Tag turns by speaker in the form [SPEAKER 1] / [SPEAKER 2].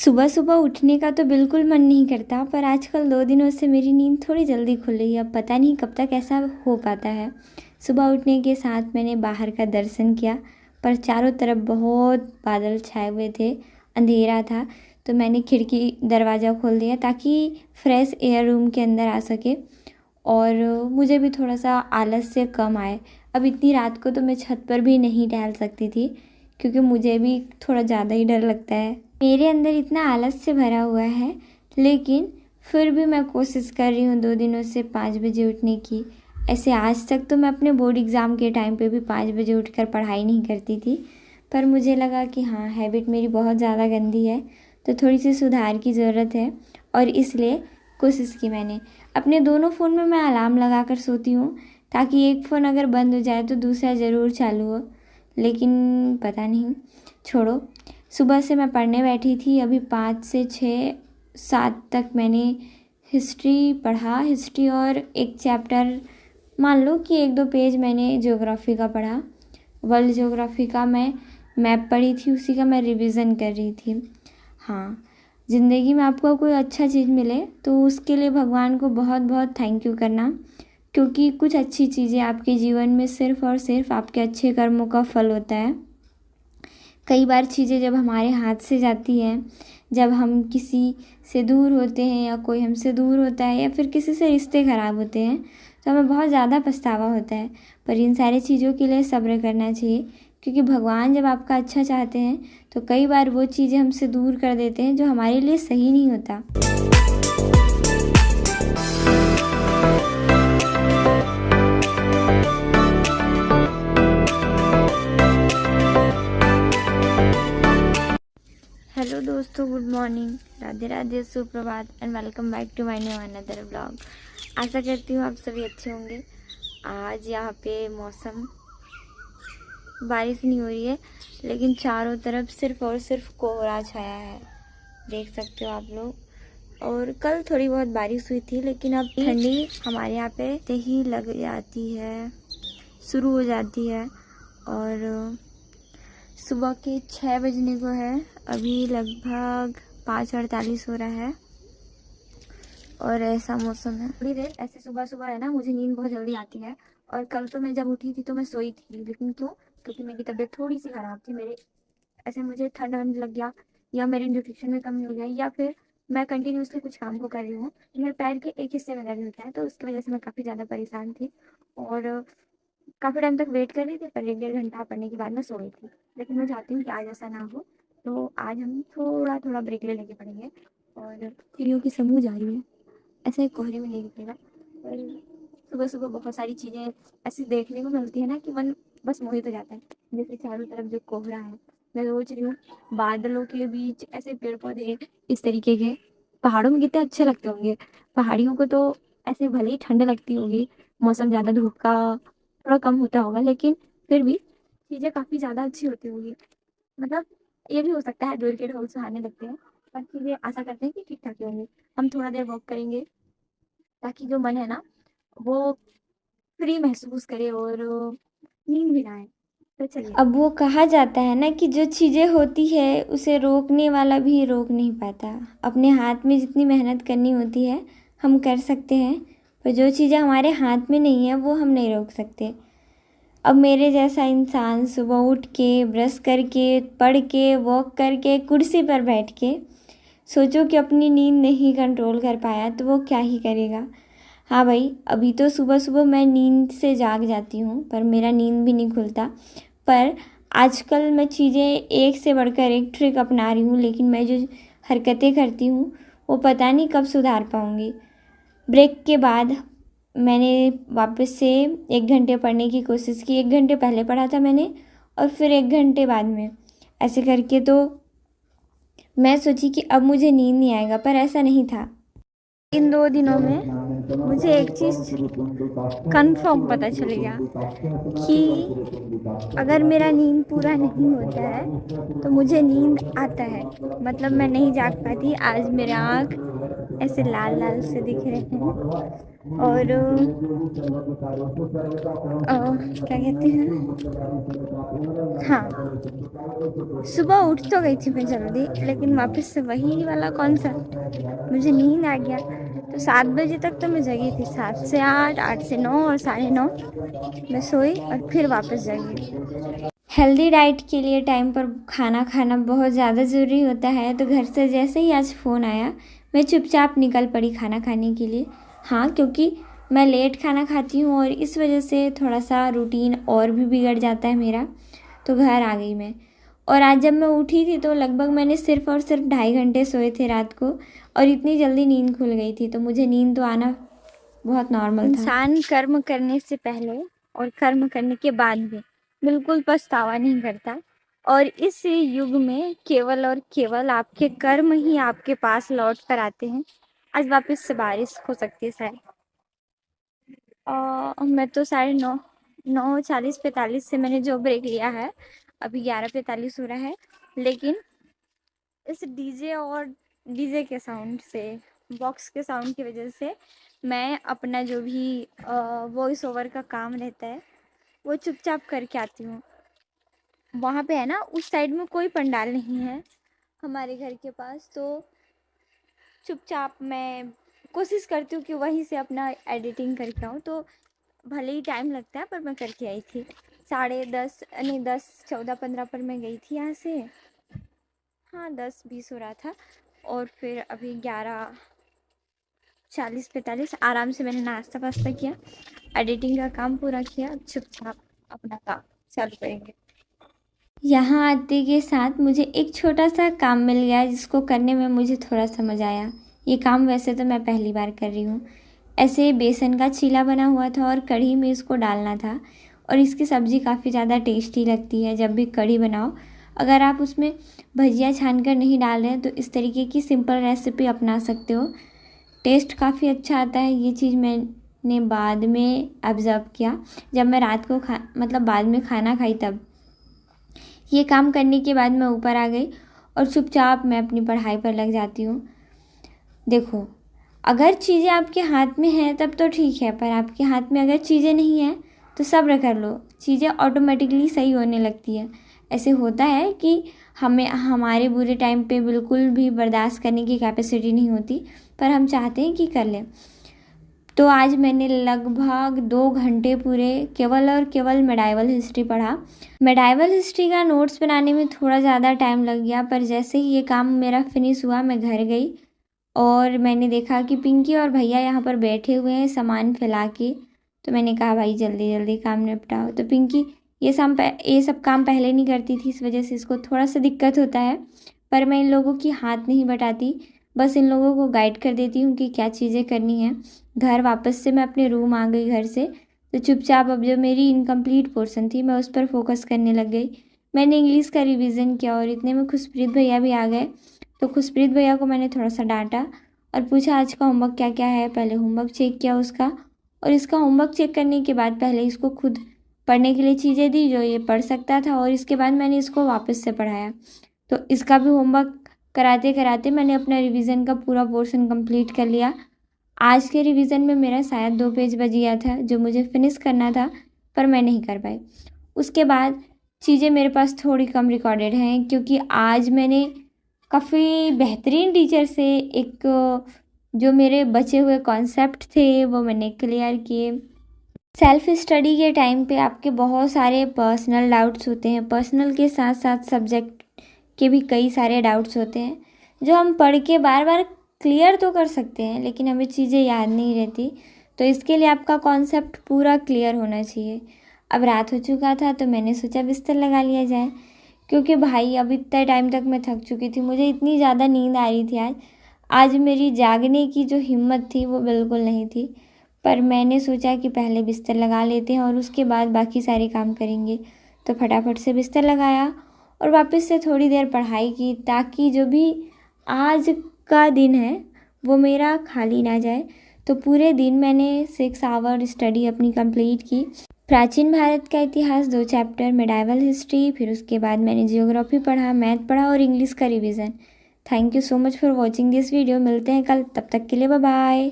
[SPEAKER 1] सुबह सुबह उठने का तो बिल्कुल मन नहीं करता, पर आजकल 2 दिनों से मेरी नींद थोड़ी जल्दी खुल रही है। अब पता नहीं कब तक ऐसा हो पाता है। सुबह उठने के साथ मैंने बाहर का दर्शन किया, पर चारों तरफ बहुत बादल छाए हुए थे, अंधेरा था। तो मैंने खिड़की दरवाज़ा खोल दिया ताकि फ्रेश एयर रूम के अंदर आ सके और मुझे भी थोड़ा सा आलस से कम आए। अब इतनी रात को तो मैं छत पर भी नहीं टहल सकती थी, क्योंकि मुझे भी थोड़ा ज़्यादा ही डर लगता है। मेरे अंदर इतना आलस से भरा हुआ है, लेकिन फिर भी मैं कोशिश कर रही हूँ 2 दिनों से 5 बजे उठने की। ऐसे आज तक तो मैं अपने बोर्ड एग्ज़ाम के टाइम पे भी 5 बजे उठकर पढ़ाई नहीं करती थी, पर मुझे लगा कि हाँ, हैबिट मेरी बहुत ज़्यादा गंदी है, तो थोड़ी सी सुधार की ज़रूरत है। और इसलिए कोशिश की मैंने। अपने दोनों फ़ोन में मैं अलार्म लगा कर सोती हूँ, ताकि एक फ़ोन अगर बंद हो जाए तो दूसरा ज़रूर चालू हो। लेकिन पता नहीं, छोड़ो। सुबह से मैं पढ़ने बैठी थी, अभी 5 से 6 7 तक मैंने हिस्ट्री पढ़ा। हिस्ट्री और एक चैप्टर, मान लो कि 1-2 पेज मैंने ज्योग्राफी का पढ़ा। वर्ल्ड ज्योग्राफी का मैं मैप पढ़ी थी, उसी का मैं रिवीज़न कर रही थी। हाँ, ज़िंदगी में आपको कोई अच्छा चीज़ मिले तो उसके लिए भगवान को बहुत बहुत थैंक यू करना, क्योंकि कुछ अच्छी चीज़ें आपके जीवन में सिर्फ़ और सिर्फ आपके अच्छे कर्मों का फल होता है। कई बार चीज़ें जब हमारे हाथ से जाती हैं, जब हम किसी से दूर होते हैं या कोई हमसे दूर होता है या फिर किसी से रिश्ते ख़राब होते हैं, तो हमें बहुत ज़्यादा पछतावा होता है। पर इन सारी चीज़ों के लिए सब्र करना चाहिए, क्योंकि भगवान जब आपका अच्छा चाहते हैं तो कई बार वो चीज़ें हमसे दूर कर देते हैं जो हमारे लिए सही नहीं होता। हेलो दोस्तों, गुड मॉर्निंग, राधे राधे, सुप्रभात and welcome back to my new another blog. आशा करती हूँ आप सभी अच्छे होंगे। आज यहाँ पे मौसम, बारिश नहीं हो रही है, लेकिन चारों तरफ सिर्फ और सिर्फ कोहरा छाया है, देख सकते हो आप लोग। और कल थोड़ी बहुत बारिश हुई थी, लेकिन अब ठंडी हमारे यहाँ पे ही लग जाती है, शुरू हो जाती है। और सुबह के 6 बजने को है, अभी लगभग 5:48 हो रहा है और ऐसा मौसम है। थोड़ी देर ऐसे सुबह सुबह है ना, मुझे नींद बहुत जल्दी आती है। और कल तो मैं जब उठी थी तो मैं सोई थी, लेकिन क्यों? क्योंकि मेरी तबीयत थोड़ी सी ख़राब थी। मेरे ऐसे मुझे ठंड वंड लग गया, या मेरे न्यूट्रिशन में कमी हो गई, या फिर मैं कंटिन्यूसली कुछ काम को कर रही हूँ, मेरे पैर के एक हिस्से में दर्द होता है, तो उसकी वजह से मैं काफ़ी ज़्यादा परेशान थी। और काफ़ी टाइम तक वेट कर रही थी, पर 1-1.5 घंटा पढ़ने के बाद मैं सो गई थी। लेकिन मैं चाहती हूँ कि आज ऐसा ना हो, तो आज हम थोड़ा थोड़ा ब्रेक ले लेके पढ़ेंगे। और चिड़ियों की समूह जा रही है, ऐसे कोहरे में नहीं दिखेगा। और सुबह सुबह बहुत सारी चीज़ें ऐसी देखने को मिलती है ना कि मन बस मोहित हो जाता है। जैसे चारों तरफ जो कोहरा है, मैं सोच रही हूँ बादलों के बीच ऐसे पेड़ पौधे इस तरीके के, पहाड़ों में कितने अच्छे लगते होंगे। पहाड़ियों को तो ऐसे भले ही ठंड लगती होगी, मौसम ज़्यादा धूप का थोड़ा कम होता होगा, लेकिन फिर भी चीज़ें काफ़ी ज़्यादा अच्छी होती होंगी। मतलब ये भी हो सकता है दूर के ढोल सुहाने लगते हैं, पर चीज़ें आशा करते हैं कि ठीक ठाक ही होंगी। हम थोड़ा देर वॉक करेंगे, ताकि जो मन है ना, वो फ्री महसूस करे और नींद भी ना आए। तो चलिए, अब वो कहा जाता है ना कि जो चीज़ें होती है उसे रोकने वाला भी रोक नहीं पाता। अपने हाथ में जितनी मेहनत करनी होती है हम कर सकते हैं, पर जो चीज़ें हमारे हाथ में नहीं है वो हम नहीं रोक सकते। अब मेरे जैसा इंसान सुबह उठ के, ब्रश करके, पढ़ के, वॉक करके, कुर्सी पर बैठ के सोचो कि अपनी नींद नहीं कंट्रोल कर पाया तो वो क्या ही करेगा। हाँ भाई, अभी तो सुबह सुबह मैं नींद से जाग जाती हूँ, पर मेरा नींद भी नहीं खुलता। पर आजकल मैं चीज़ें एक से बढ़कर एक ट्रिक अपना रही हूँ, लेकिन मैं जो हरकतें करती हूँ वो पता नहीं कब सुधार पाऊँगी। ब्रेक के बाद मैंने वापस से 1 घंटे पढ़ने की कोशिश की। 1 घंटे पहले पढ़ा था मैंने, और फिर 1 घंटे बाद में। ऐसे करके तो मैं सोची कि अब मुझे नींद नहीं आएगा, पर ऐसा नहीं था। इन 2 दिनों में मुझे एक चीज़ कंफर्म पता चल गया कि अगर मेरा नींद पूरा नहीं होता है तो मुझे नींद आता है। मतलब मैं नहीं जाग पाती। आज मेरा आँख ऐसे लाल लाल से दिख रहे हैं। और क्या कहते हैं, हाँ, सुबह उठ तो गई थी मैं जल्दी, लेकिन वापस से वही वाला कॉन्सेप्ट, मुझे नींद आ गया। तो 7 बजे तक तो मैं जगी थी, 7 से 8, 8 से 9 और 9:30 मैं सोई और फिर वापस जगी। हेल्दी डाइट के लिए टाइम पर खाना खाना बहुत ज़्यादा ज़रूरी होता है। तो घर से जैसे ही आज फ़ोन आया, मैं चुपचाप निकल पड़ी खाना खाने के लिए। हाँ, क्योंकि मैं लेट खाना खाती हूँ और इस वजह से थोड़ा सा रूटीन और भी बिगड़ जाता है मेरा। तो घर आ गई मैं, और आज जब मैं उठी थी तो लगभग मैंने सिर्फ़ और सिर्फ 2.5 घंटे सोए थे रात को, और इतनी जल्दी नींद खुल गई थी। तो मुझे नींद तो आना बहुत नॉर्मल था। इंसान कर्म करने से पहले और कर्म करने के बाद भी बिल्कुल पछतावा नहीं करता, और इस युग में केवल और केवल आपके कर्म ही आपके पास लौट कर आते हैं। आज वापस से बारिश हो सकती है शायद। मैं तो 9:30, 9:40-45 से मैंने जो ब्रेक लिया है, अभी 11:45 हो रहा है। लेकिन इस डीजे के साउंड से, बॉक्स के साउंड की वजह से मैं अपना जो भी वॉइस ओवर का काम रहता है वो चुपचाप करके आती हूँ। वहाँ पे है ना, उस साइड में कोई पंडाल नहीं है हमारे घर के पास, तो चुपचाप मैं कोशिश करती हूँ कि वहीं से अपना एडिटिंग करके आऊँ। तो भले ही टाइम लगता है पर मैं करके आई थी। 10:30 नहीं, 10, 14, 15 पर मैं गई थी यहाँ से। हाँ, 10-20 हो रहा था, और फिर अभी 11:40-45 आराम से मैंने नाश्ता वास्ता किया, एडिटिंग का काम पूरा किया। अब चुपचाप अपना काम चालू करेंगे। यहाँ आते के साथ मुझे एक छोटा सा काम मिल गया, जिसको करने में मुझे थोड़ा समझ आया। ये काम वैसे तो मैं पहली बार कर रही हूँ। ऐसे बेसन का चीला बना हुआ था और कढ़ी में इसको डालना था, और इसकी सब्ज़ी काफ़ी ज़्यादा टेस्टी लगती है जब भी कढ़ी बनाओ। अगर आप उसमें भजिया छान कर नहीं डाल रहे हैं तो इस तरीके की सिंपल रेसिपी अपना सकते हो, टेस्ट काफ़ी अच्छा आता है। ये चीज़ मैंने बाद में ऑब्ज़र्व किया, जब मैं रात को मतलब बाद में खाना खाई तब। ये काम करने के बाद मैं ऊपर आ गई और चुपचाप मैं अपनी पढ़ाई पर लग जाती हूँ। देखो, अगर चीज़ें आपके हाथ में हैं तब तो ठीक है, पर आपके हाथ में अगर चीज़ें नहीं हैं तो सब्र कर लो, चीज़ें ऑटोमेटिकली सही होने लगती है। ऐसे होता है कि हमें हमारे बुरे टाइम पे बिल्कुल भी बर्दाश्त करने की कैपेसिटी नहीं होती, पर हम चाहते हैं कि कर लें। तो आज मैंने लगभग 2 घंटे पूरे केवल और केवल मेडाइवल हिस्ट्री पढ़ा। मेडाइवल हिस्ट्री का नोट्स बनाने में थोड़ा ज़्यादा टाइम लग गया, पर जैसे ही ये काम मेरा फिनिश हुआ मैं घर गई और मैंने देखा कि पिंकी और भैया यहाँ पर बैठे हुए हैं सामान फैला के। तो मैंने कहा भाई जल्दी जल्दी काम निपटाओ। तो पिंकी ये सब काम पहले नहीं करती थी, इस वजह से इसको थोड़ा सा दिक्कत होता है, पर मैं इन लोगों की हाथ नहीं बटाती, बस इन लोगों को गाइड कर देती हूँ कि क्या चीज़ें करनी है। घर वापस से मैं अपने रूम आ गई घर से, तो चुपचाप अब जो मेरी इनकम्प्लीट पोर्शन थी मैं उस पर फोकस करने लग गई। मैंने इंग्लिश का रिवीजन किया और इतने में खुशप्रीत भैया भी आ गए। तो खुशप्रीत भैया को मैंने थोड़ा सा डांटा और पूछा आज का होमवर्क क्या क्या है। पहले होमवर्क चेक किया उसका, और इसका होमवर्क चेक करने के बाद पहले इसको खुद पढ़ने के लिए चीज़ें दी जो ये पढ़ सकता था, और इसके बाद मैंने इसको वापस से पढ़ाया। तो इसका भी होमवर्क कराते कराते मैंने अपना रिवीजन का पूरा पोर्शन कंप्लीट कर लिया। आज के रिवीजन में मेरा शायद 2 पेज बच गया था जो मुझे फिनिश करना था, पर मैं नहीं कर पाई। उसके बाद चीज़ें मेरे पास थोड़ी कम रिकॉर्डेड हैं, क्योंकि आज मैंने काफ़ी बेहतरीन टीचर से एक जो मेरे बचे हुए कॉन्सेप्ट थे वो मैंने क्लियर किए। सेल्फ स्टडी के टाइम पे आपके बहुत सारे पर्सनल डाउट्स होते हैं, पर्सनल के साथ साथ सब्जेक्ट के भी कई सारे डाउट्स होते हैं जो हम पढ़ के बार बार क्लियर तो कर सकते हैं, लेकिन हमें चीज़ें याद नहीं रहती। तो इसके लिए आपका कॉन्सेप्ट पूरा क्लियर होना चाहिए। अब रात हो चुका था तो मैंने सोचा बिस्तर लगा लिया जाए, क्योंकि भाई अब इतने टाइम तक मैं थक चुकी थी, मुझे इतनी ज़्यादा नींद आ रही थी आज मेरी जागने की जो हिम्मत थी वो बिल्कुल नहीं थी। पर मैंने सोचा कि पहले बिस्तर लगा लेते हैं और उसके बाद बाकी सारे काम करेंगे। तो फटाफट से बिस्तर लगाया और वापस से थोड़ी देर पढ़ाई की, ताकि जो भी आज का दिन है वो मेरा खाली ना जाए। तो पूरे दिन मैंने 6 आवर स्टडी अपनी कंप्लीट की। प्राचीन भारत का इतिहास 2 चैप्टर, मेडाइवल हिस्ट्री, फिर उसके बाद मैंने जियोग्राफी पढ़ा, मैथ पढ़ा और इंग्लिश का revision. Thank you so much for watching this video. मिलते हैं कल, तब तक के लिए बाय बाय।